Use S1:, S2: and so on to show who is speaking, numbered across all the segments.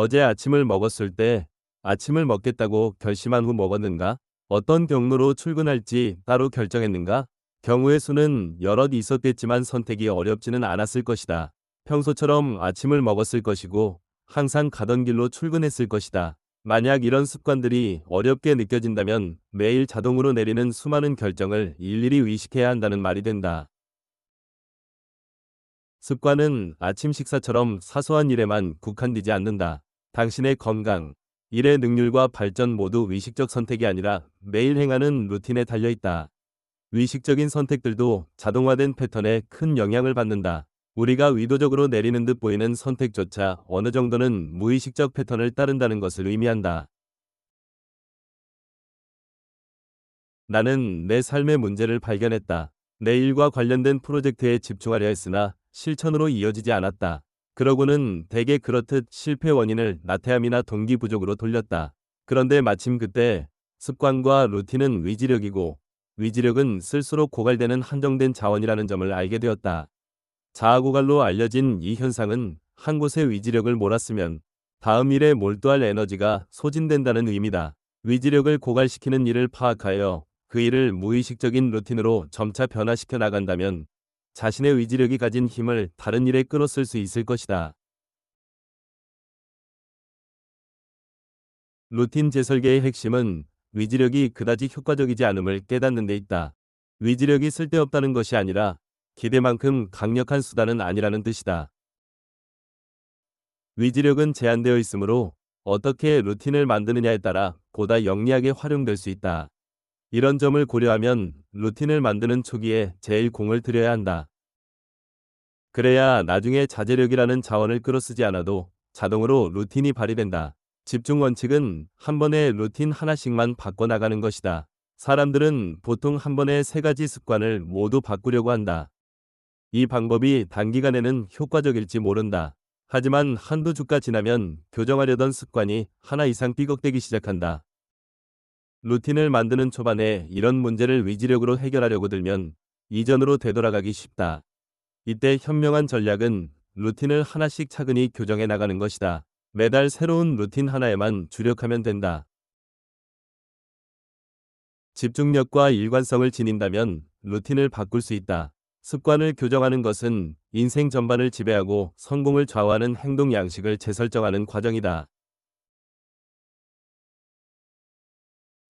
S1: 어제 아침을 먹었을 때 아침을 먹겠다고 결심한 후 먹었는가? 어떤 경로로 출근할지 따로 결정했는가? 경우의 수는 여럿 있었겠지만 선택이 어렵지는 않았을 것이다. 평소처럼 아침을 먹었을 것이고 항상 가던 길로 출근했을 것이다. 만약 이런 습관들이 어렵게 느껴진다면 매일 자동으로 내리는 수많은 결정을 일일이 의식해야 한다는 말이 된다. 습관은 아침 식사처럼 사소한 일에만 국한되지 않는다. 당신의 건강, 일의 능률과 발전 모두 의식적 선택이 아니라 매일 행하는 루틴에 달려 있다. 의식적인 선택들도 자동화된 패턴에 큰 영향을 받는다. 우리가 의도적으로 내리는 듯 보이는 선택조차 어느 정도는 무의식적 패턴을 따른다는 것을 의미한다. 나는 내 삶의 문제를 발견했다. 내 일과 관련된 프로젝트에 집중하려 했으나 실천으로 이어지지 않았다. 그러고는 대개 그렇듯 실패 원인을 나태함이나 동기 부족으로 돌렸다. 그런데 마침 그때 습관과 루틴은 위지력이고 위지력은 쓸수록 고갈되는 한정된 자원이라는 점을 알게 되었다. 자아고갈로 알려진 이 현상은 한 곳에 위지력을 몰았으면 다음 일에 몰두할 에너지가 소진된다는 의미다. 위지력을 고갈시키는 일을 파악하여 그 일을 무의식적인 루틴으로 점차 변화시켜 나간다면 자신의 의지력이 가진 힘을 다른 일에 끌어쓸 수 있을 것이다. 루틴 재설계의 핵심은 위지력이 그다지 효과적이지 않음을 깨닫는 데 있다. 위지력이 쓸데없다는 것이 아니라 기대만큼 강력한 수단은 아니라는 뜻이다. 위지력은 제한되어 있으므로 어떻게 루틴을 만드느냐에 따라 보다 영리하게 활용될 수 있다. 이런 점을 고려하면 루틴을 만드는 초기에 제일 공을 들여야 한다. 그래야 나중에 자제력이라는 자원을 끌어쓰지 않아도 자동으로 루틴이 발휘된다. 집중 원칙은 한 번에 루틴 하나씩만 바꿔나가는 것이다. 사람들은 보통 한 번에 세 가지 습관을 모두 바꾸려고 한다. 이 방법이 단기간에는 효과적일지 모른다. 하지만 한두 주가 지나면 교정하려던 습관이 하나 이상 삐걱대기 시작한다. 루틴을 만드는 초반에 이런 문제를 위지력으로 해결하려고 들면 이전으로 되돌아가기 쉽다. 이때 현명한 전략은 루틴을 하나씩 차근히 교정해 나가는 것이다. 매달 새로운 루틴 하나에만 주력하면 된다. 집중력과 일관성을 지닌다면 루틴을 바꿀 수 있다. 습관을 교정하는 것은 인생 전반을 지배하고 성공을 좌우하는 행동 양식을 재설정하는 과정이다.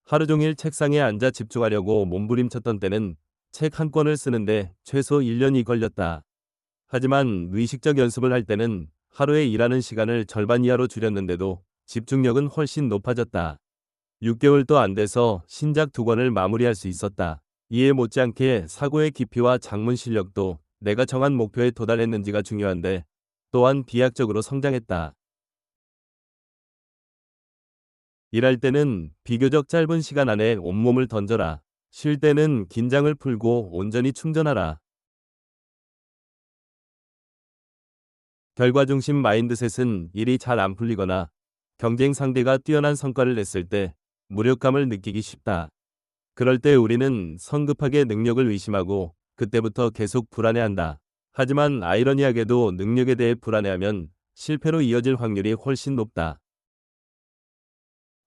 S1: 하루 종일 책상에 앉아 집중하려고 몸부림쳤던 때는 책 한 권을 쓰는데 최소 1년이 걸렸다. 하지만 의식적 연습을 할 때는 하루에 일하는 시간을 절반 이하로 줄였는데도 집중력은 훨씬 높아졌다. 6개월도 안 돼서 신작 2권을 마무리할 수 있었다. 이에 못지않게 사고의 깊이와 작문 실력도 내가 정한 목표에 도달했는지가 중요한데 또한 비약적으로 성장했다. 일할 때는 비교적 짧은 시간 안에 온몸을 던져라. 쉴 때는 긴장을 풀고 온전히 충전하라. 결과 중심 마인드셋은 일이 잘 안 풀리거나 경쟁 상대가 뛰어난 성과를 냈을 때 무력감을 느끼기 쉽다. 그럴 때 우리는 성급하게 능력을 의심하고 그때부터 계속 불안해한다. 하지만 아이러니하게도 능력에 대해 불안해하면 실패로 이어질 확률이 훨씬 높다.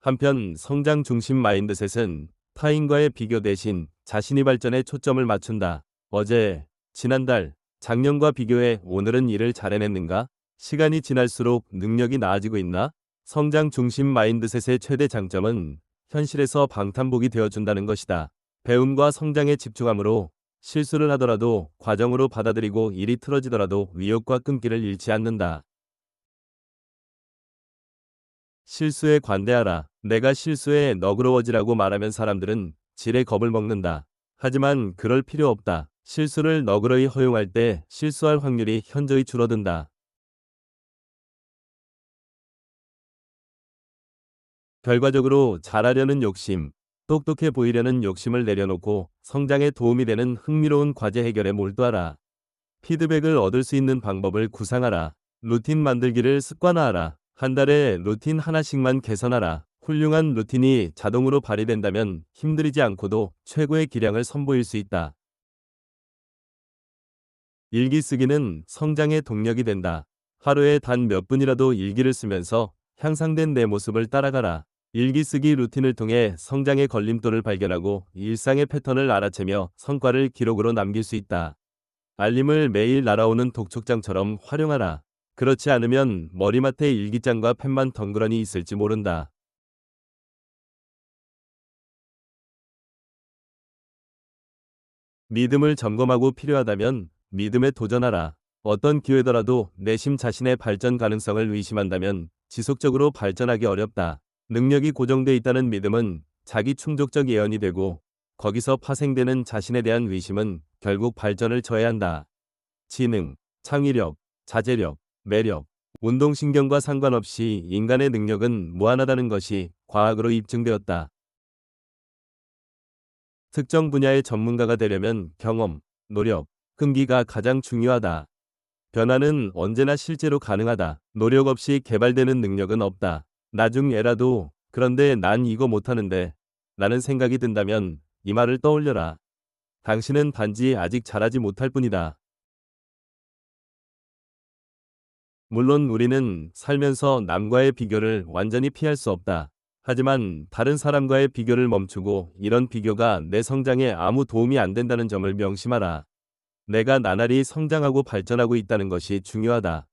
S1: 한편 성장 중심 마인드셋은 타인과의 비교 대신 자신의 발전에 초점을 맞춘다. 어제, 지난달, 작년과 비교해 오늘은 일을 잘 해냈는가? 시간이 지날수록 능력이 나아지고 있나? 성장 중심 마인드셋의 최대 장점은 현실에서 방탄복이 되어준다는 것이다. 배움과 성장에 집중하므로 실수를 하더라도 과정으로 받아들이고 일이 틀어지더라도 위협과 끈기를 잃지 않는다. 실수에 관대하라. 내가 실수에 너그러워지라고 말하면 사람들은 지레 겁을 먹는다. 하지만 그럴 필요 없다. 실수를 너그러이 허용할 때 실수할 확률이 현저히 줄어든다. 결과적으로 잘하려는 욕심, 똑똑해 보이려는 욕심을 내려놓고 성장에 도움이 되는 흥미로운 과제 해결에 몰두하라. 피드백을 얻을 수 있는 방법을 구상하라. 루틴 만들기를 습관화하라. 한 달에 루틴 하나씩만 개선하라. 훌륭한 루틴이 자동으로 발휘된다면 힘들이지 않고도 최고의 기량을 선보일 수 있다. 일기 쓰기는 성장의 동력이 된다. 하루에 단 몇 분이라도 일기를 쓰면서 향상된 내 모습을 따라가라. 일기 쓰기 루틴을 통해 성장의 걸림돌을 발견하고 일상의 패턴을 알아채며 성과를 기록으로 남길 수 있다. 알림을 매일 날아오는 독촉장처럼 활용하라. 그렇지 않으면 머리맡에 일기장과 펜만 덩그러니 있을지 모른다. 믿음을 점검하고 필요하다면 믿음에 도전하라. 어떤 기회더라도 내심 자신의 발전 가능성을 의심한다면 지속적으로 발전하기 어렵다. 능력이 고정돼 있다는 믿음은 자기 충족적 예언이 되고 거기서 파생되는 자신에 대한 의심은 결국 발전을 저해한다. 지능, 창의력, 자제력, 매력, 운동신경과 상관없이 인간의 능력은 무한하다는 것이 과학으로 입증되었다. 특정 분야의 전문가가 되려면 경험, 노력, 끈기가 가장 중요하다. 변화는 언제나 실제로 가능하다. 노력 없이 개발되는 능력은 없다. 나중 에라도 그런데 난 이거 못하는데 라는 생각이 든다면 이 말을 떠올려라. 당신은 단지 아직 잘하지 못할 뿐이다. 물론 우리는 살면서 남과의 비교를 완전히 피할 수 없다. 하지만 다른 사람과의 비교를 멈추고 이런 비교가 내 성장에 아무 도움이 안 된다는 점을 명심하라. 내가 나날이 성장하고 발전하고 있다는 것이 중요하다.